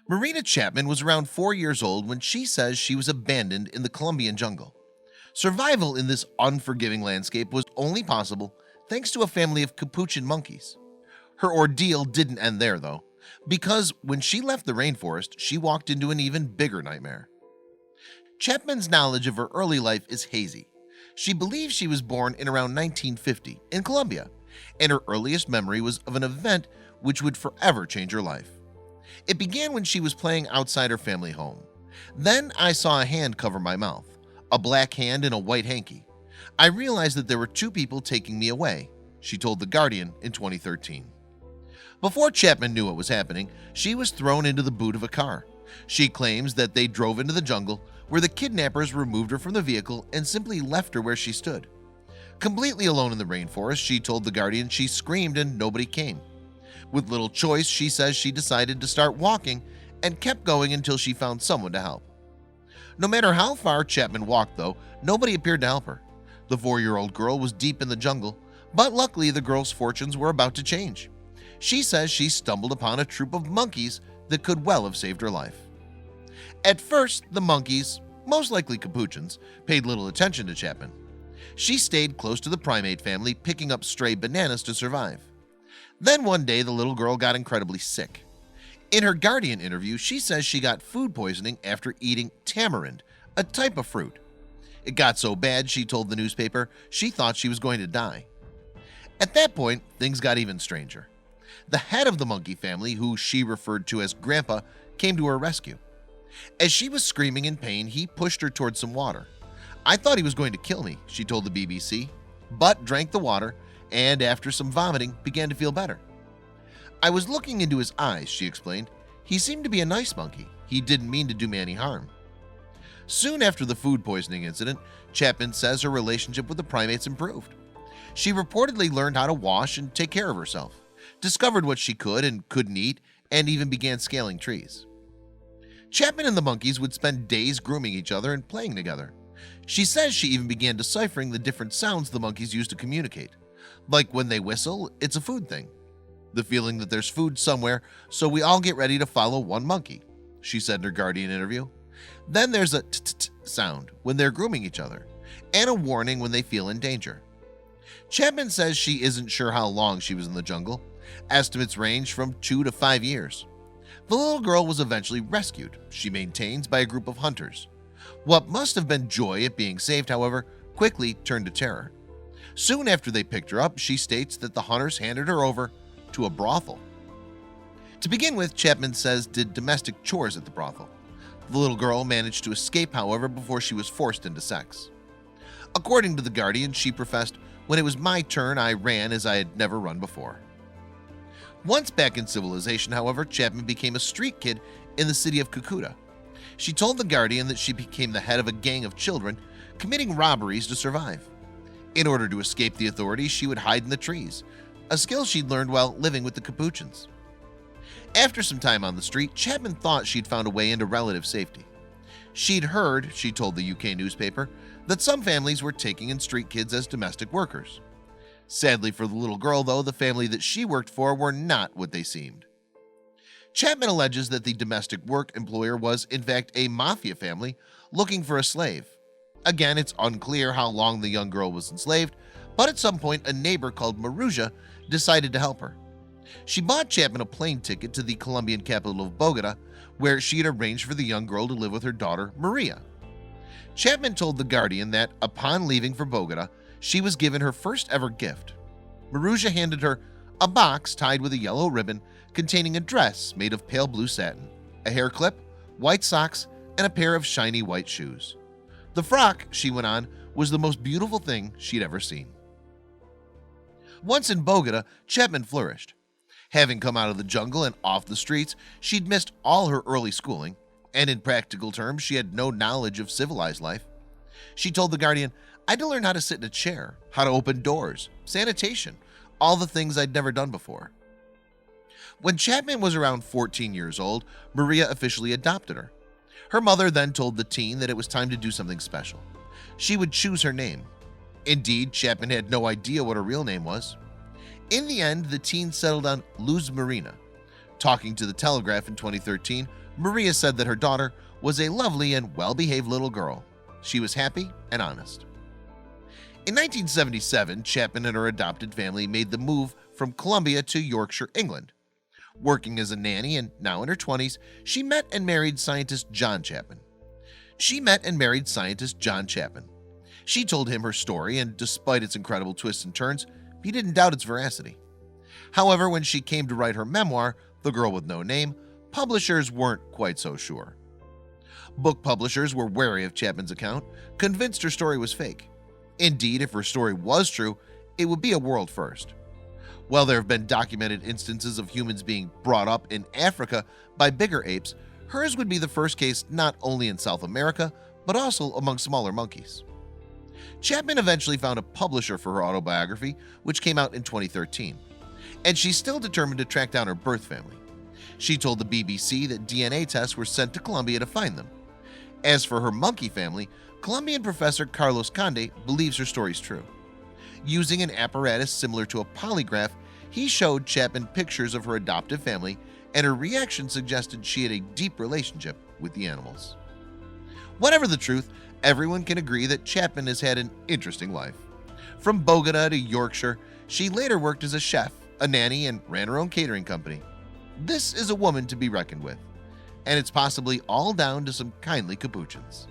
Marina Chapman was around 4 years old when she says she was abandoned in the Colombian jungle. Survival in this unforgiving landscape was only possible thanks to a family of capuchin monkeys. Her ordeal didn't end there though, because when she left the rainforest, she walked into an even bigger nightmare. Chapman's knowledge of her early life is hazy. She believes she was born in around 1950 in Colombia, and her earliest memory was of an event which would forever change her life. It began when she was playing outside her family home. Then I saw a hand cover my mouth, a black hand in a white hanky. I realized that there were two people taking me away, she told The Guardian in 2013. Before Chapman knew what was happening, she was thrown into the boot of a car. She claims that they drove into the jungle where the kidnappers removed her from the vehicle and simply left her where she stood. Completely alone in the rainforest, she told The Guardian she screamed and nobody came. With little choice, she says she decided to start walking and kept going until she found someone to help. No matter how far Chapman walked though, nobody appeared to help her. The 4-year-old girl was deep in the jungle, but luckily the girl's fortunes were about to change. She says she stumbled upon a troop of monkeys that could well have saved her life. At first, the monkeys, most likely capuchins, paid little attention to Chapman. She stayed close to the primate family, picking up stray bananas to survive. Then one day the little girl got incredibly sick. In her Guardian interview, she says she got food poisoning after eating tamarind, a type of fruit. It got so bad, she told the newspaper, she thought she was going to die. At that point, things got even stranger. The head of the monkey family, who she referred to as Grandpa, came to her rescue. As she was screaming in pain, he pushed her towards some water. I thought he was going to kill me, she told the BBC, but drank the water and after some vomiting began to feel better. I was looking into his eyes, she explained. He seemed to be a nice monkey. He didn't mean to do me any harm. Soon after the food poisoning incident, Chapman says her relationship with the primates improved. She reportedly learned how to wash and take care of herself, discovered what she could and couldn't eat, and even began scaling trees. Chapman and the monkeys would spend days grooming each other and playing together. She says she even began deciphering the different sounds the monkeys use to communicate. Like when they whistle, it's a food thing. The feeling that there's food somewhere, so we all get ready to follow one monkey, she said in her Guardian interview. Then there's a t-t-t sound when they're grooming each other, and a warning when they feel in danger. Chapman says she isn't sure how long she was in the jungle. Estimates range from 2 to 5 years. The little girl was eventually rescued, she maintains, by a group of hunters. What must have been joy at being saved, however, quickly turned to terror. Soon after they picked her up, she states that the hunters handed her over to a brothel. To begin with, Chapman says did domestic chores at the brothel. The little girl managed to escape, however, before she was forced into sex. According to The Guardian, she professed, "When it was my turn, I ran as I had never run before." Once back in civilization, however, Chapman became a street kid in the city of Cucuta. She told The Guardian that she became the head of a gang of children, committing robberies to survive. In order to escape the authorities, she would hide in the trees, a skill she'd learned while living with the capuchins. After some time on the street, Chapman thought she'd found a way into relative safety. She'd heard, she told the UK newspaper, that some families were taking in street kids as domestic workers. Sadly for the little girl, though, the family that she worked for were not what they seemed. Chapman alleges that the domestic work employer was, in fact, a mafia family looking for a slave. Again, it's unclear how long the young girl was enslaved, but at some point a neighbor called Marina decided to help her. She bought Chapman a plane ticket to the Colombian capital of Bogota, where she had arranged for the young girl to live with her daughter, Maria. Chapman told The Guardian that, upon leaving for Bogota, she was given her first ever gift. Marina handed her a box tied with a yellow ribbon containing a dress made of pale blue satin, a hair clip, white socks, and a pair of shiny white shoes. The frock, she went on, was the most beautiful thing she'd ever seen. Once in Bogota, Chapman flourished. Having come out of the jungle and off the streets, she'd missed all her early schooling, and in practical terms, she had no knowledge of civilized life. She told The Guardian, "I had to learn how to sit in a chair, how to open doors, sanitation, all the things I'd never done before." When Chapman was around 14 years old, Maria officially adopted her. Her mother then told the teen that it was time to do something special. She would choose her name. Indeed, Chapman had no idea what her real name was. In the end, the teen settled on Luz Marina. Talking to the Telegraph in 2013, Maria said that her daughter was a lovely and well-behaved little girl. She was happy and honest. In 1977, Chapman and her adopted family made the move from Columbia to Yorkshire, England. Working as a nanny and now in her 20s, she met and married scientist John Chapman. She told him her story, and despite its incredible twists and turns, he didn't doubt its veracity. However, when she came to write her memoir, The Girl with No Name, publishers weren't quite so sure. Book publishers were wary of Chapman's account, convinced her story was fake. Indeed, if her story was true, it would be a world first. While there have been documented instances of humans being brought up in Africa by bigger apes, hers would be the first case not only in South America, but also among smaller monkeys. Chapman eventually found a publisher for her autobiography, which came out in 2013, and she's still determined to track down her birth family. She told the BBC that DNA tests were sent to Colombia to find them. As for her monkey family, Colombian professor Carlos Conde believes her story's true. Using an apparatus similar to a polygraph, he showed Chapman pictures of her adoptive family, and her reaction suggested she had a deep relationship with the animals. Whatever the truth, everyone can agree that Chapman has had an interesting life. From Bogota to Yorkshire, she later worked as a chef, a nanny, and ran her own catering company. This is a woman to be reckoned with, and it's possibly all down to some kindly capuchins.